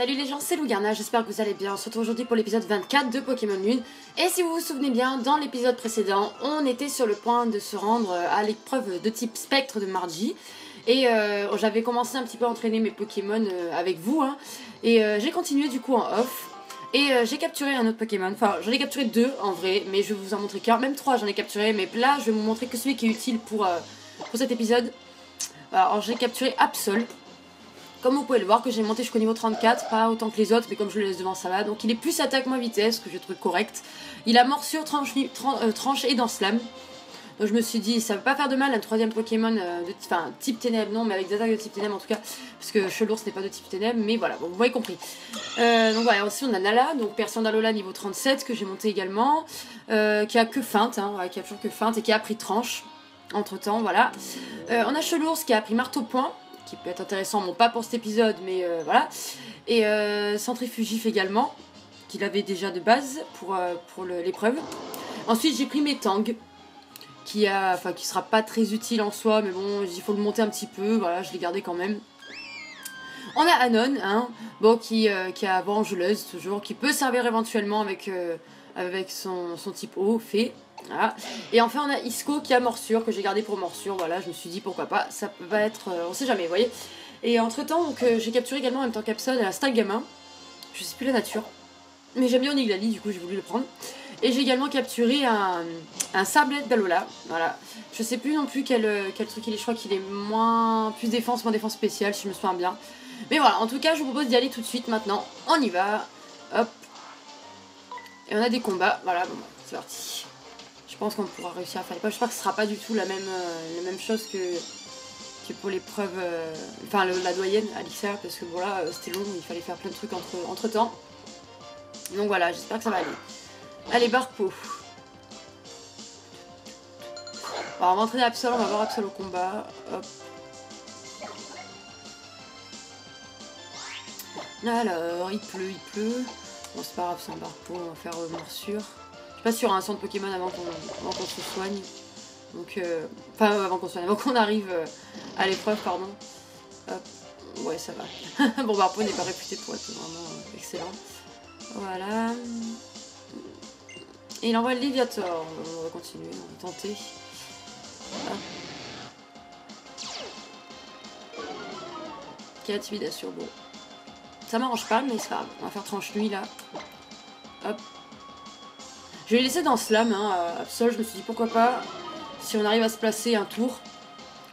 Salut les gens, c'est Lougarna, j'espère que vous allez bien. On se retrouve aujourd'hui pour l'épisode 24 de Pokémon Lune. Et si vous vous souvenez bien, dans l'épisode précédent, on était sur le point de se rendre à l'épreuve de type spectre de Margie. Et j'avais commencé un petit peu à entraîner mes Pokémon avec vous. Et j'ai continué du coup en off. Et j'ai capturé un autre Pokémon, enfin j'en ai capturé deux en vrai, mais je vais vous en montrer qu'un, même trois j'en ai capturé, mais là je vais vous montrer que celui qui est utile pour cet épisode. Alors j'ai capturé Absol. Comme vous pouvez le voir, que j'ai monté jusqu'au niveau 34, pas autant que les autres, mais comme je le laisse devant, ça va. Donc il est plus attaque moins vitesse, que je trouve correct. Il a morsure, tranche et dents slam. Donc je me suis dit, ça va pas faire de mal un troisième Pokémon, type ténèbres, non, mais avec des attaques de type ténèbres en tout cas, parce que Chelours n'est pas de type ténèbres, mais voilà, bon, vous m'avez compris. Donc voilà, aussi on a Nala, donc Persian d'Alola niveau 37, que j'ai monté également, qui a que feinte, qui a toujours que feinte, et qui a pris tranche, entre temps, voilà. On a Chelours qui a pris marteau point, qui peut être intéressant, bon pas pour cet épisode, mais voilà. Et Centrifugif également, qu'il avait déjà de base pour l'épreuve. Ensuite j'ai pris mes Tang, qui sera pas très utile en soi, mais bon, il faut le monter un petit peu, voilà, je l'ai gardé quand même. On a Anon, bon, qui a Vengeleuse toujours, qui peut servir éventuellement avec son type eau, fée. Voilà. Et enfin on a Isco qui a morsure, que j'ai gardé pour morsure, voilà, je me suis dit pourquoi pas, ça peut pas être, on sait jamais, vous voyez. Et entre temps, donc j'ai capturé également en même temps qu'Absol un Stalgamin, je sais plus la nature, mais j'aime bien Oniglali, du coup j'ai voulu le prendre. Et j'ai également capturé un Sablette d'Alola, voilà. Je sais plus non plus quel truc il est, je crois qu'il est plus défense spéciale, si je me souviens bien. Mais voilà, en tout cas, je vous propose d'y aller tout de suite maintenant. On y va, hop. Et on a des combats, voilà, bon, c'est parti. Je pense qu'on pourra réussir à faire l'épreuve. J'espère que ce sera pas du tout la même chose que pour l'épreuve, la doyenne, Alixia, parce que voilà, c'était long, il fallait faire plein de trucs entre temps. Donc voilà, j'espère que ça va aller. Allez, Barpo. Alors, on va entraîner Absol, on va voir Absol au combat. Hop. Alors, il pleut. Bon, c'est pas grave, c'est un Barpo, on va faire morsure. Je suis pas sûre, un centre Pokémon avant qu'on se soigne. Donc, avant qu'on arrive à l'épreuve, pardon. Hop. Ouais, ça va. Bon, Barpo n'est pas réputé pour être vraiment excellent. Voilà. Et il envoie le Léviator. On va continuer, on va tenter. Hop. Quelle intimidation, bon. Ça m'arrange pas, mais c'est pas grave. On va faire tranche nuit là. Hop. Je vais laisser dans Slam, Absol, je me suis dit pourquoi pas. Si on arrive à se placer un tour.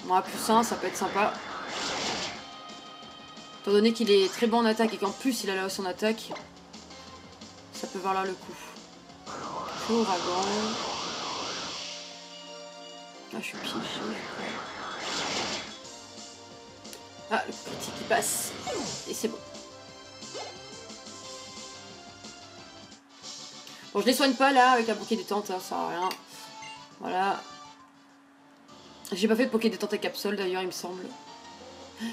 Bon, à plus 1, ça peut être sympa. Étant donné qu'il est très bon en attaque et qu'en plus il a la hausse en attaque, ça peut valoir le coup. Ouragan. Ah, je suis piégée. Ah, le petit qui passe. Et c'est bon. Bon, je les soigne pas là avec la bouquet détente, ça sert à rien. Voilà. J'ai pas fait de Poké détente avec Absol d'ailleurs, il me semble.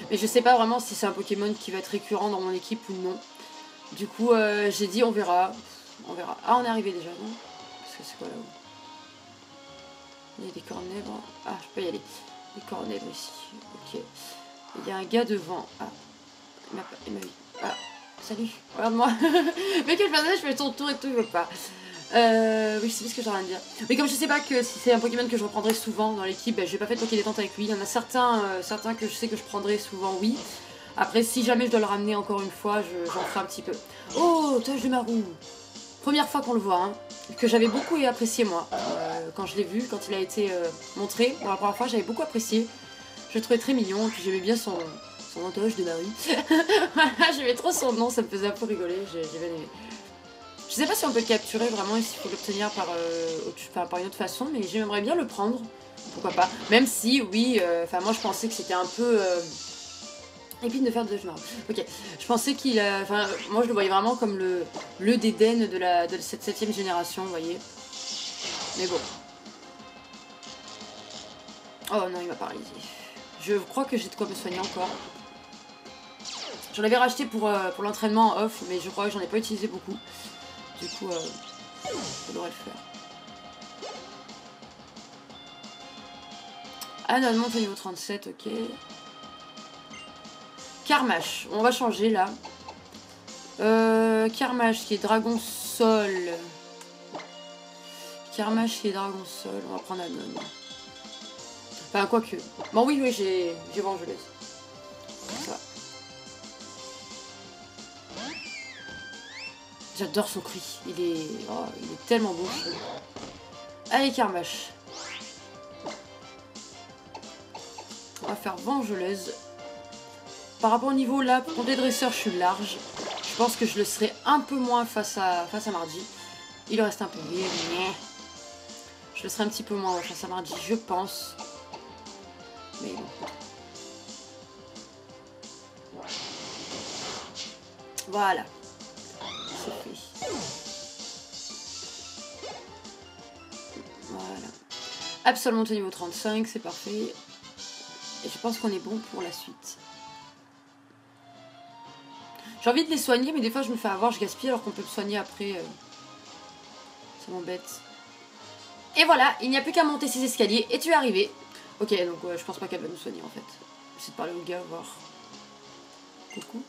Mais je sais pas vraiment si c'est un Pokémon qui va être récurrent dans mon équipe ou non. Du coup, j'ai dit on verra. On verra. Ah, on est arrivé déjà, non? Parce que c'est quoi là-haut? Il y a des cornèbres. Ah, je peux y aller. Des cornèbres ici. Ok. Il y a un gars devant. Ah. Il m'a vu. Ah. Salut. Regarde-moi. Mais quel personnage fait ton tour et tout, il veut pas. Oui, je sais ce que j'ai rien à dire. Mais comme je sais pas que si c'est un Pokémon que je reprendrai souvent dans l'équipe, ben, j'ai pas fait de Poké détente avec lui. Il y en a certains que je sais que je prendrai souvent, oui. Après, si jamais je dois le ramener encore une fois, j'en ferai un petit peu. Oh, Tâche de Marou. Première fois qu'on le voit, que j'avais beaucoup apprécié moi. Quand je l'ai vu, quand il a été montré, pour la première fois, j'avais beaucoup apprécié. Je le trouvais très mignon, puis j'aimais bien son Tâche de Marou. Voilà, j'aimais trop son nom, ça me faisait un peu rigoler, j'ai bien aimé. Je sais pas si on peut le capturer vraiment, s'il faut l'obtenir par une autre façon, mais j'aimerais bien le prendre. Pourquoi pas. Même si, oui, moi je pensais que c'était un peu... Épine de fer de Marou. Ok, je pensais qu'il... moi je le voyais vraiment comme le Dédenne de cette 7ème génération, vous voyez. Mais bon. Oh non, il m'a paralysé. Je crois que j'ai de quoi me soigner encore. J'en avais racheté pour l'entraînement en off, mais je crois que j'en ai pas utilisé beaucoup. Du coup, je devrais le faire. Ah non, monte au niveau 37, ok. Carmache, on va changer là. Karmash qui est dragon sol. Karmash qui est dragon sol. On va prendre Anon. Enfin, quoique. Bon, oui, oui, j'ai Vengeleuse. Ça va. J'adore son cri. Il est tellement beau. Allez, Karmash. On va faire Vengeleuse. Par rapport au niveau là, pour les dresseurs, je suis large. Je pense que je le serai un peu moins face à Mardi. Il reste un peu. Je le serai un petit peu moins face à Mardi, je pense. Mais bon. Voilà. C'est fait. Voilà. Absolument au niveau 35, c'est parfait. Et je pense qu'on est bon pour la suite. J'ai envie de les soigner, mais des fois je me fais avoir, je gaspille alors qu'on peut le soigner après. Ça m'embête. Et voilà, il n'y a plus qu'à monter ces escaliers et tu es arrivé. Ok, donc je pense pas qu'elle va nous soigner en fait. J'essaie de parler au gars, voir. Coucou.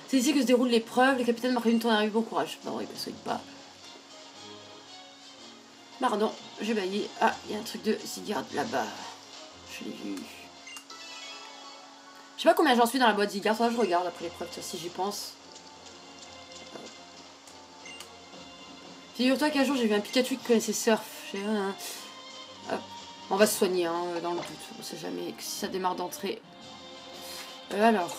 C'est ici que se déroule l'épreuve. Le capitaine Marine, ton arrive, bon courage. Non, il ne soigne pas. Pardon, j'ai baillé. Ah, il y a un truc de cigare là-bas. Je l'ai vu. Je sais pas combien j'en suis dans la boîte Zygarde, ça je regarde après l'épreuve, si j'y pense. Figure-toi qu'un jour j'ai vu un Pikachu qui connaissait Surf. Hop. On va se soigner, hein, dans le doute. On sait jamais si ça démarre d'entrée. Alors.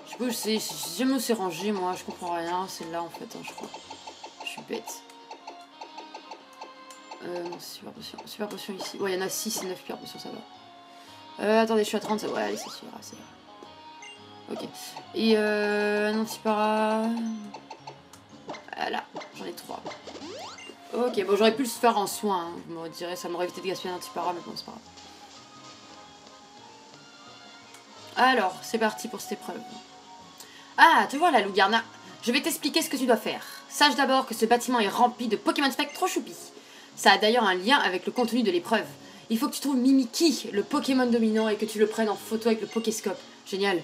Je sais pas où c'est. J'ai jamais où c'est rangé, moi. Je comprends rien. C'est là en fait, hein, je crois. Je suis bête. Non, c'est super potion. Super potion ici. Ouais, il y en a 6 et 9 super potions, ça va. Attendez, je suis à 30. Ouais, allez, c'est sûr. C'est... Ok. Et un antipara. Voilà, j'en ai 3. Ok, bon, j'aurais pu le faire en soin. Hein. Je me dirais, ça m'aurait évité de gaspiller un antipara, mais bon, c'est pas grave. Alors, c'est parti pour cette épreuve. Ah, tu vois là, Lougarna. Je vais t'expliquer ce que tu dois faire. Sache d'abord que ce bâtiment est rempli de Pokémon Spectre trop choupis. Ça a d'ailleurs un lien avec le contenu de l'épreuve. Il faut que tu trouves Mimikyu, le Pokémon dominant, et que tu le prennes en photo avec le Pokéscope. Génial.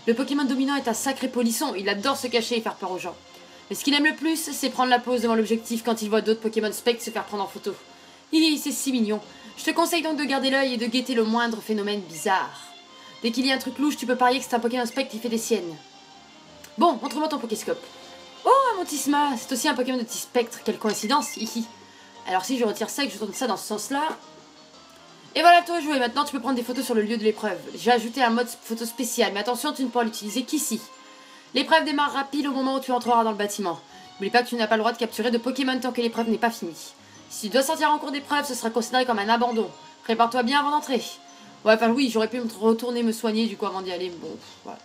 Le Pokémon dominant est un sacré polisson, il adore se cacher et faire peur aux gens. Mais ce qu'il aime le plus, c'est prendre la pose devant l'objectif quand il voit d'autres Pokémon Spectre se faire prendre en photo. C'est si mignon. Je te conseille donc de garder l'œil et de guetter le moindre phénomène bizarre. Dès qu'il y a un truc louche, tu peux parier que c'est un Pokémon Spectre qui fait des siennes. Bon, montre-moi ton Pokéscope. Oh, un Montisma, c'est aussi un Pokémon de type Spectre, quelle coïncidence, hihi. Alors si je retire ça et que je tourne ça dans ce sens-là... Et voilà, le tour est joué. Maintenant, tu peux prendre des photos sur le lieu de l'épreuve. J'ai ajouté un mode photo spécial, mais attention, tu ne pourras l'utiliser qu'ici. L'épreuve démarrera pile au moment où tu entreras dans le bâtiment. N'oublie pas que tu n'as pas le droit de capturer de Pokémon tant que l'épreuve n'est pas finie. Si tu dois sortir en cours d'épreuve, ce sera considéré comme un abandon. Prépare-toi bien avant d'entrer. Ouais, enfin oui, j'aurais pu me retourner me soigner du coup avant d'y aller, mais bon, voilà.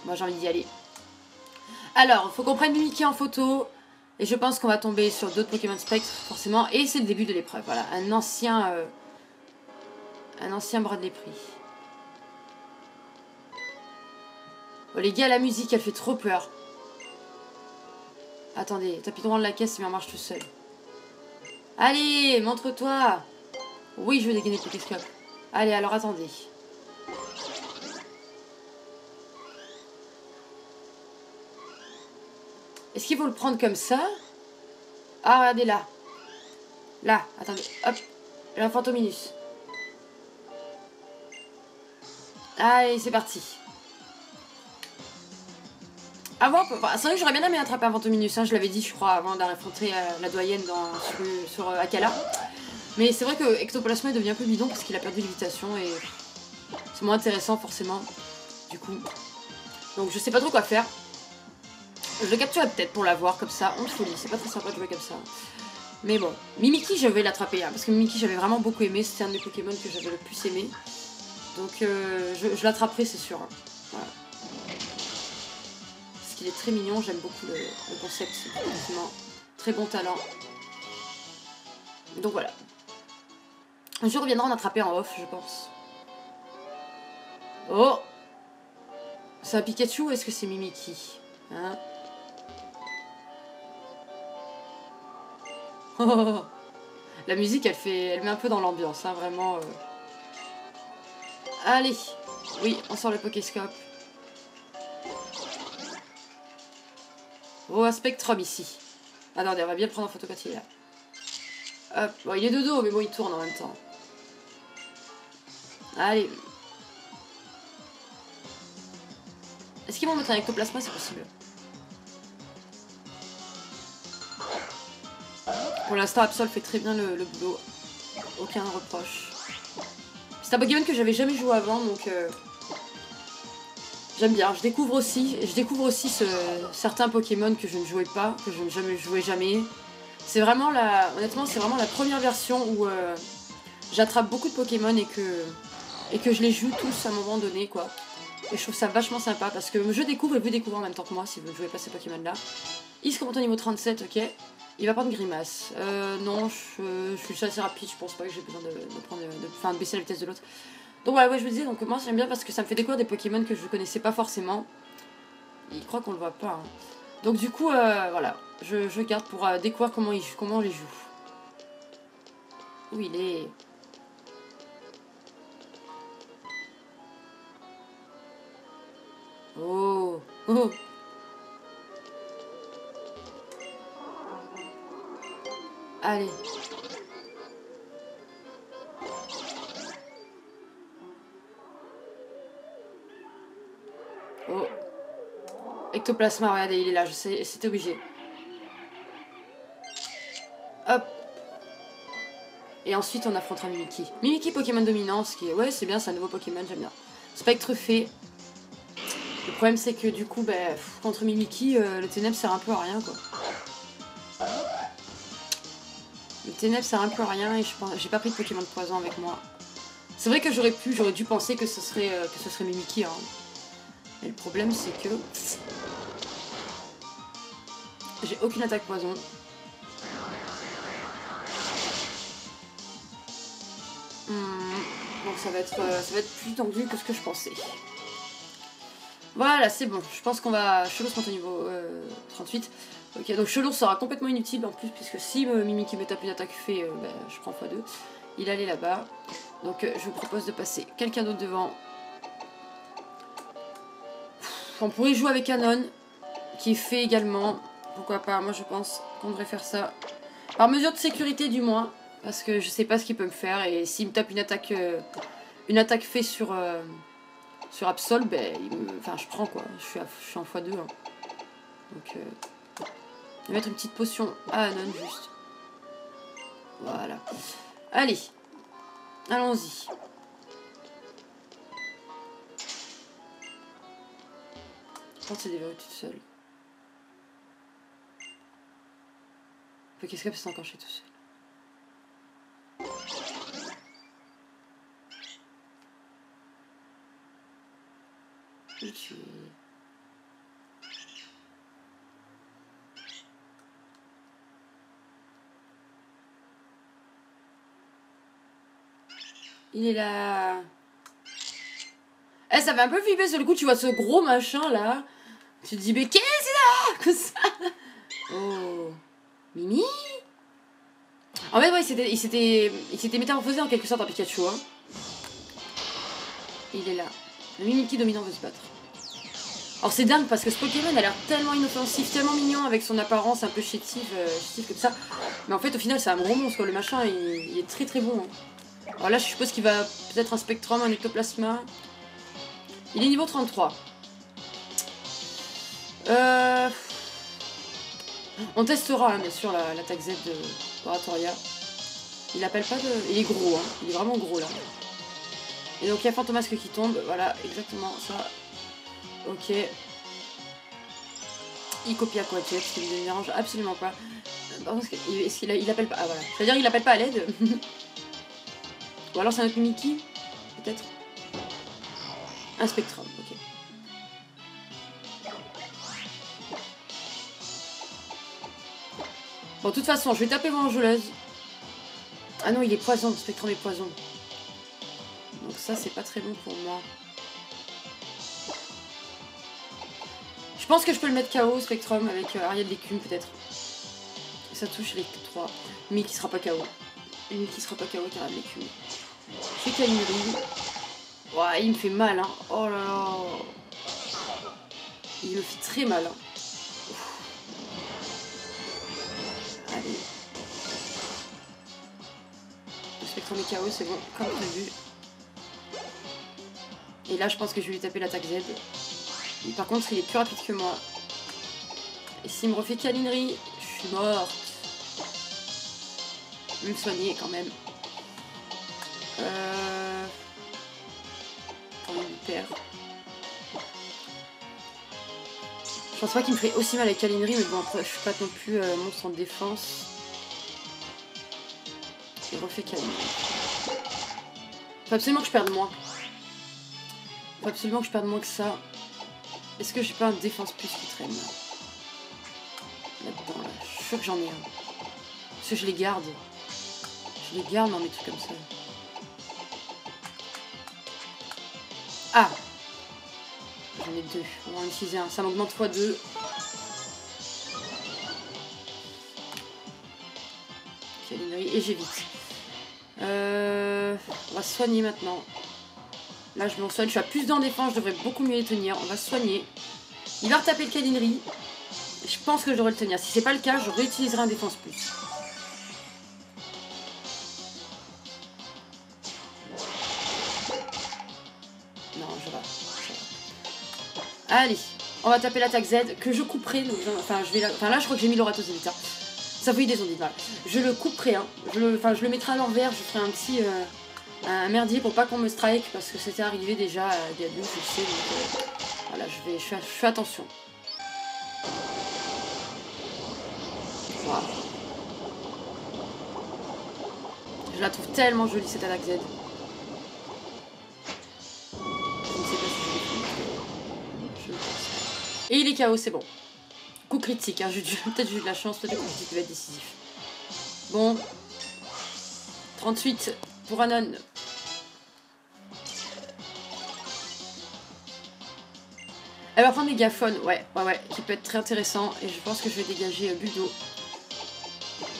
Moi j'ai envie d'y aller. Alors, il faut qu'on prenne Mimikyu en photo. Et je pense qu'on va tomber sur d'autres Pokémon Spectre, forcément. Et c'est le début de l'épreuve, voilà. Un ancien Bradley Prix. Oh, les gars, la musique, elle fait trop peur. Attendez, tapis droit de la caisse, il m'en marche tout seul. Allez, montre-toi. Oui, je veux dégainer le Pokéscope. Allez, alors attendez. Est-ce qu'il faut le prendre comme ça? Ah, regardez là. Là, attendez. Hop. J'ai un Fantominus. Allez, c'est parti. Avant, c'est vrai que j'aurais bien aimé attraper un Fantominus, hein, je l'avais dit, je crois, avant d'affronter la doyenne sur Akala. Mais c'est vrai que Ectoplasma devient un peu bidon parce qu'il a perdu lévitation et c'est moins intéressant forcément. Du coup. Donc je sais pas trop quoi faire. Je le capturerai peut-être pour l'avoir comme ça. On folie, c'est pas très sympa de jouer comme ça. Mais bon. Mimikyu, je vais l'attraper, hein, parce que Mimikyu, j'avais vraiment beaucoup aimé. C'était un des Pokémon que j'avais le plus aimé. Donc je l'attraperai, c'est sûr. Hein. Voilà. Parce qu'il est très mignon, j'aime beaucoup le concept. C'est très bon talent. Donc voilà. Un jour, on viendra en attraper en off, je pense. Oh! C'est un Pikachu ou est-ce que c'est Mimikyu? Hein? Oh, la musique, elle met un peu dans l'ambiance, hein, vraiment. Allez, Oui, on sort le Pokéscope. Oh, un Spectrum ici. Attendez, on va bien le prendre en photo quand il est là. Hop, bon, il est de dos, mais bon, il tourne en même temps. Allez. Est-ce qu'ils vont mettre un ectoplasma? C'est possible. Pour l'instant, Absol fait très bien le boulot. Aucun reproche. C'est un Pokémon que j'avais jamais joué avant, donc j'aime bien. Je découvre aussi certains Pokémon que je ne jouais pas, que je ne jouais jamais. C'est vraiment honnêtement, c'est vraiment la première version où j'attrape beaucoup de Pokémon et que je les joue tous à un moment donné, quoi. Et je trouve ça vachement sympa parce que je découvre et vous découvrez en même temps que moi si vous ne jouez pas ces Pokémon-là. Il se comporte au niveau 37, ok. Il va prendre Grimace. Non, je suis assez rapide, je pense pas que j'ai besoin de baisser la vitesse de l'autre. Donc voilà, ouais, je vous disais, donc moi j'aime bien parce que ça me fait découvrir des Pokémon que je connaissais pas forcément. Il croit qu'on le voit pas. Hein. Donc du coup, voilà, je garde pour découvrir comment on les joue. Où il est? Oh, oh. Allez. Oh. Ectoplasma, regardez, il est là, je sais, c'était obligé. Hop. Et ensuite, on affrontera Mimikyu. Mimikyu, Pokémon dominant, ce qui est... Ouais, c'est bien, c'est un nouveau Pokémon, j'aime bien. Spectre fait. Le problème, c'est que du coup, contre Mimikyu, le ténèbre sert un peu à rien, quoi. Le ténèbre sert un peu à rien et j'ai pas pris de Pokémon de poison avec moi. C'est vrai que j'aurais dû penser que ce serait Mimikyu, hein. Mais le problème, c'est que... j'ai aucune attaque poison. Donc ça va être plus tendu que ce que je pensais. Voilà, c'est bon. Je pense qu'on va... Chelours monte au niveau 38. Ok, donc Chelours sera complètement inutile en plus, puisque si Mimikyu me tape une attaque fait, je prends x2. Il allait là-bas. Donc je vous propose de passer quelqu'un d'autre devant. On pourrait jouer avec Anon, qui est fait également. Pourquoi pas, moi je pense qu'on devrait faire ça. Par mesure de sécurité du moins. Parce que je sais pas ce qu'il peut me faire. Et s'il me tape une attaque fait sur Absol, enfin je prends quoi. Je suis en x2. Hein. Donc je vais mettre une petite potion à Anon juste. Voilà. Allez. Allons-y. Je pense que c'est déverrouillé toute seule. Qu'est-ce que c'est enclenché tout seul? Je vais le tuer. Il est là. Eh, ça fait un peu flipper sur le coup, tu vois ce gros machin là. Tu te dis, mais qu'est-ce que c'est là? Que ça? Oh. Mimi? En fait, ouais, il s'était métamorphosé en quelque sorte en Pikachu. Hein. Il est là. Le Mimikyu dominant veut se battre. Alors c'est dingue parce que ce Pokémon a l'air tellement inoffensif, tellement mignon avec son apparence un peu chétive comme ça. Mais en fait, au final, c'est un gros monstre. Le machin, il est très très bon. Hein. Alors là, je suppose qu'il va peut-être un Spectrum, un Ectoplasma. Il est niveau 33. On testera, hein, bien sûr, l'attaque Z de Oratoria. Il appelle pas de... Il est gros, hein. Il est vraiment gros, là. Et donc, il y a Fantomasque qui tombe. Voilà, exactement ça. Ok. Il copie à quoi ce qui ne me dérange absolument pas. Est-ce qu'il appelle pas... Ah, voilà. C'est-à-dire qu'il appelle pas à l'aide. Ou alors, c'est un autre Mimikyu, peut-être. Un Spectrum, ok. Bon, de toute façon, je vais taper Vengeuse. Ah non, il est poison, le Spectrum est poison. Donc ça, c'est pas très bon pour moi. Je pense que je peux le mettre KO, Spectrum, avec Ariel d'écume, peut-être. Ça touche les 3. Mais qui sera pas KO. Mais qui sera pas KO avec Ariel d'écume. Je fais Calimuri. Ouais, il me fait mal, hein. Oh là là. Il me fait très mal, hein. Allez. Le spectre KO, c'est bon, comme prévu. Et là, je pense que je vais lui taper l'attaque Z. Et par contre, il est plus rapide que moi. Et s'il me refait câlinerie, je suis morte. Je vais me soigner quand même. Pour lui perdre. Je pense pas qu'il me ferait aussi mal avec câlinerie, mais bon, après, je suis pas non plus monstre en défense. Il refait câlinerie. Faut absolument que je perde moins. Faut absolument que je perde moins que ça. Est-ce que j'ai pas un défense plus qui traîne là-dedans, là. Je suis sûre que j'en ai un. Parce que je les garde. Je les garde dans mes trucs comme ça. Ah! J'en ai deux. On va en utiliser un. Ça m'augmente x2. Et j'évite. On va se soigner maintenant. Là, je me soigne. Je suis à plus d'en défense. Je devrais beaucoup mieux les tenir. On va se soigner. Il va retaper le câlinerie. Je pense que je devrais le tenir. Si c'est pas le cas, je réutiliserai un défense plus. Non, je vais. Allez, on va taper l'attaque Z que je couperai. Donc, enfin, là, je crois que j'ai mis l'Oratos Elita. Ça vous des ondes mal. Je le couperai. Hein. Je le mettrai à l'envers. Je ferai un petit un merdier pour pas qu'on me strike parce que c'était arrivé déjà à Gabu, je sais. Donc, voilà, je fais attention. Wow. Je la trouve tellement jolie cette attaque Z. Je ne sais pas si je l'ai fait. Je pense pas. Et il est KO, c'est bon. Coup critique, hein. Peut-être j'ai eu de la chance, peut-être que le coup critique va être décisif. Bon. 38 pour Anon. Elle va prendre mégaphone, ouais, qui peut être très intéressant. Et je pense que je vais dégager Buldo.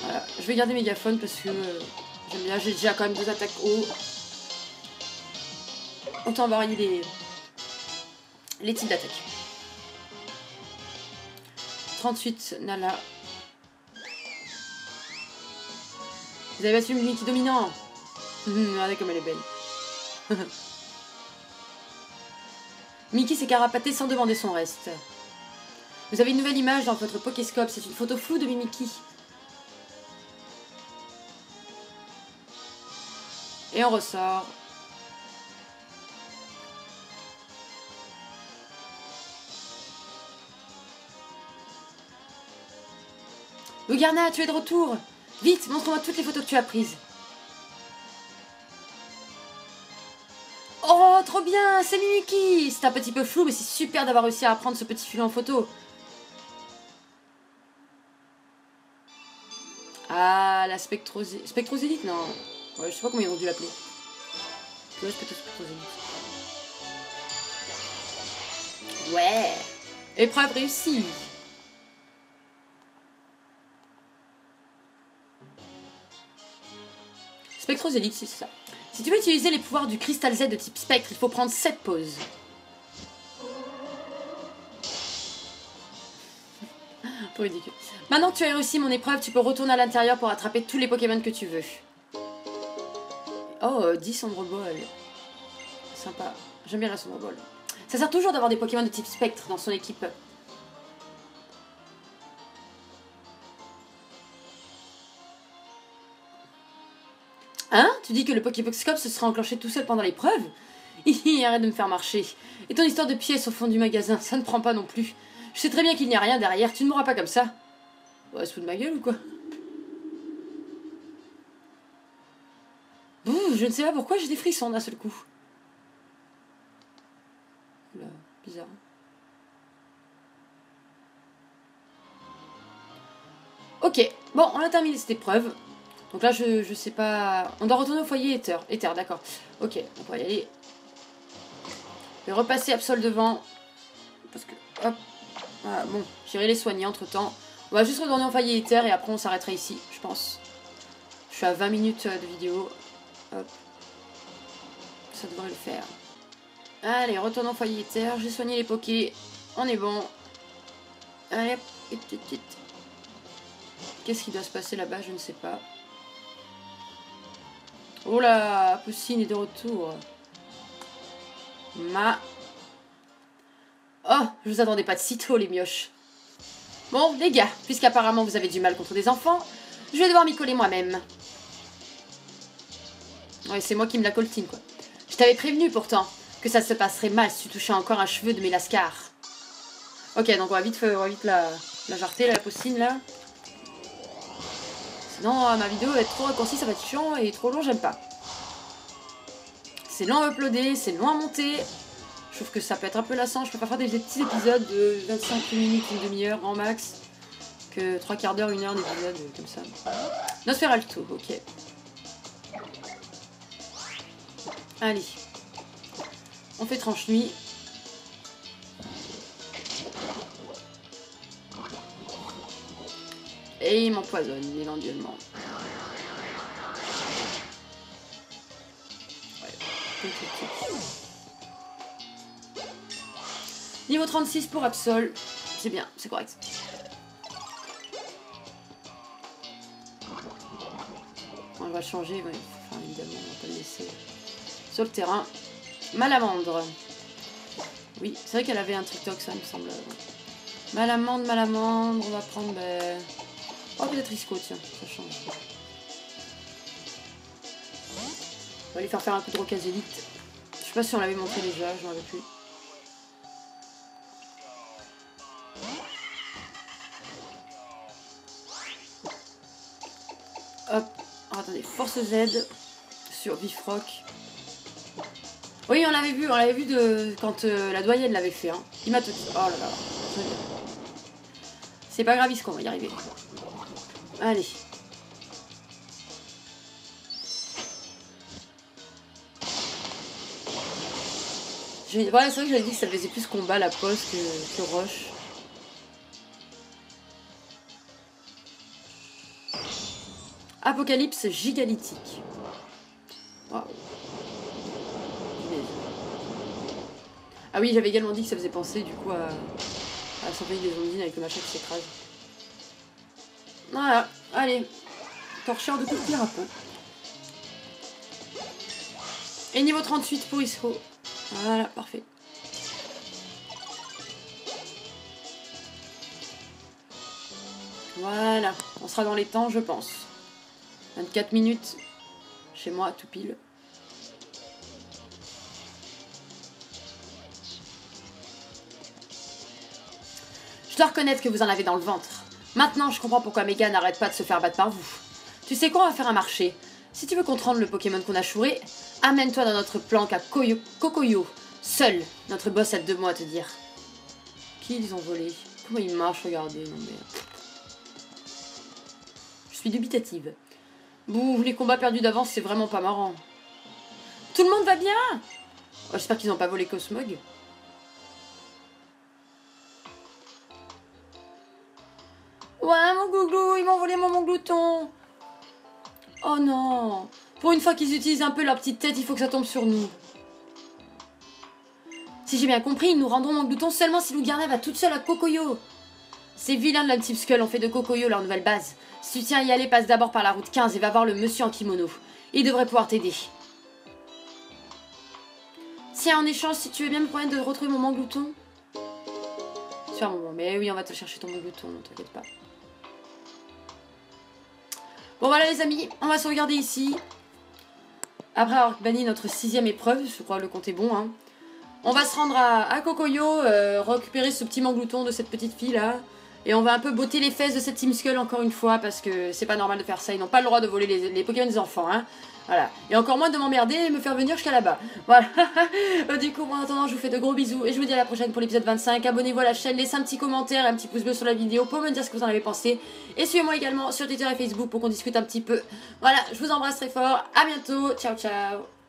Voilà, je vais garder mégaphone parce que j'aime bien, j'ai déjà quand même 2 attaques haut. Autant varier les types d'attaques. 38, Nala. Vous avez battu Mimiki dominant. Regardez comme elle est belle. Mickey s'est carapaté sans demander son reste. Vous avez une nouvelle image dans votre Pokéscope. C'est une photo floue de Mimiki. Et on ressort. Lugarna, tu es de retour. Vite, montre-moi toutes les photos que tu as prises. Oh, trop bien, c'est Mimiki. C'est un petit peu flou, mais c'est super d'avoir réussi à prendre ce petit filet en photo. Ah, la Spectrosélite, non. Ouais, je sais pas comment ils ont dû l'appeler. Ouais, Spectrosélite. Ouais. Épreuve réussie. Spectrosélite, c'est ça. Si tu veux utiliser les pouvoirs du cristal Z de type spectre, il faut prendre 7 pauses. Trop ridicule. Maintenant que tu as réussi mon épreuve, tu peux retourner à l'intérieur pour attraper tous les Pokémon que tu veux. Oh, 10 Cendre Ball. Sympa. J'aime bien la Cendre Ball. Ça sert toujours d'avoir des Pokémon de type spectre dans son équipe. Hein? Tu dis que le Pokéboxscope se sera enclenché tout seul pendant l'épreuve? Arrête de me faire marcher. Et ton histoire de pièces au fond du magasin, ça ne prend pas non plus. Je sais très bien qu'il n'y a rien derrière, tu ne m'auras pas comme ça. Ouais, se fout de ma gueule ou quoi? Je ne sais pas pourquoi j'ai des frissons d'un seul coup. Oula, bizarre. Ok, bon, on a terminé cette épreuve. Donc là, je sais pas... On doit retourner au foyer Ether, d'accord. Ok, on va y aller. Je vais repasser Absol devant. Parce que... Hop. Voilà, bon, j'irai les soigner entre-temps. On va juste retourner au foyer Ether et après on s'arrêtera ici, je pense. Je suis à 20 minutes de vidéo. Hop. Ça devrait le faire. Allez, retournons au foyer terre. J'ai soigné les pokés. On est bon. Allez, vite. Qu'est-ce qui doit se passer là-bas? Je ne sais pas. Oh là, Poussine est de retour. Oh, je vous attendais pas de sitôt, les mioches. Bon, les gars, puisqu'apparemment vous avez du mal contre des enfants, je vais devoir m'y coller moi-même. Ouais, c'est moi qui me la coltine, quoi. Je t'avais prévenu, pourtant, que ça se passerait mal si tu touchais encore un cheveu de mes lascars. Ok, donc on va vite la jarter, la Poussine, là. Sinon, ma vidéo va être trop raccourcie, ça va être chiant, et trop long, j'aime pas. C'est long à uploader, c'est long à monter. Je trouve que ça peut être un peu lassant. Je peux pas faire des petits épisodes de 25 minutes, une demi-heure en max. Que 3 quarts d'heure, 1 heure d'épisode comme ça. Nosferatu, ok. Allez. On fait tranche nuit. Et il m'empoisonne, éventuellement. Ouais. Niveau 36 pour Absol. C'est bien, c'est correct. On va changer, ouais. Enfin, évidemment, on va pas le laisser sur le terrain. Malamandre. Oui, c'est vrai qu'elle avait un TikTok, ça me semble. Malamandre, on va prendre... Oh, peut-être Isco, tiens, ça change. On va lui faire un coup de rocazélite. Je sais pas si on l'avait montré déjà, je m'en rappelle plus. Hop, alors, attendez, force Z sur Vifroc. Oui, on l'avait vu de quand la doyenne l'avait fait. Hein. Il m'a tout dit. Oh là là. C'est pas grave, on va y arriver. Allez. Voilà, c'est vrai que j'avais dit que ça faisait plus combat la poste que roche. Apocalypse gigalithique. Waouh. Ah oui, j'avais également dit que ça faisait penser du coup à surveiller des ondines avec le machin qui s'écrase. Voilà, allez. Torcheur de coups de pierre à peau. Et niveau 38 pour Isco. Voilà, parfait. Voilà, on sera dans les temps, je pense. 24 minutes chez moi, tout pile. Je dois reconnaître que vous en avez dans le ventre. Maintenant, je comprends pourquoi Mega n'arrête pas de se faire battre par vous. Tu sais quoi, on va faire un marché. Si tu veux comprendre le Pokémon qu'on a chouré, amène-toi dans notre planque à Kokoyo. Seul, notre boss a 2 mots à te dire. Qui ils ont volé? Comment il marche, regardez, non mais... Je suis dubitative. Bouh, les combats perdus d'avance, c'est vraiment pas marrant. Tout le monde va bien? Oh, j'espère qu'ils n'ont pas volé Cosmog. Ouais, mon glouglou, ils m'ont volé mon glouton. Oh non. Pour une fois qu'ils utilisent un peu leur petite tête, il faut que ça tombe sur nous. Si j'ai bien compris, ils nous rendront mon glouton seulement si Lugarna va toute seule à Kokoyo. Ces vilains de la Team Skull ont fait de Kokoyo leur nouvelle base. Si tu tiens à y aller, passe d'abord par la route 15 et va voir le monsieur en kimono. Il devrait pouvoir t'aider. Tiens, en échange, si tu veux bien me permettre de retrouver mon manglouton. C'est un moment, mais oui, on va te chercher ton manglouton, t'inquiète pas. Bon voilà les amis, on va sauvegarder ici. Après avoir banni notre 6ème épreuve, je crois que le compte est bon. Hein. On va se rendre à Kokoyo, récupérer ce petit manglouton de cette petite fille là. Et on va un peu botter les fesses de cette Team Skull encore une fois, parce que c'est pas normal de faire ça. Ils n'ont pas le droit de voler les Pokémon des enfants, hein. Voilà. Et encore moins de m'emmerder et me faire venir jusqu'à là-bas. Voilà. Du coup, en attendant, je vous fais de gros bisous et je vous dis à la prochaine pour l'épisode 25. Abonnez-vous à la chaîne, laissez un petit commentaire et un petit pouce bleu sur la vidéo pour me dire ce que vous en avez pensé. Et suivez-moi également sur Twitter et Facebook pour qu'on discute un petit peu. Voilà, je vous embrasse très fort. À bientôt. Ciao, ciao.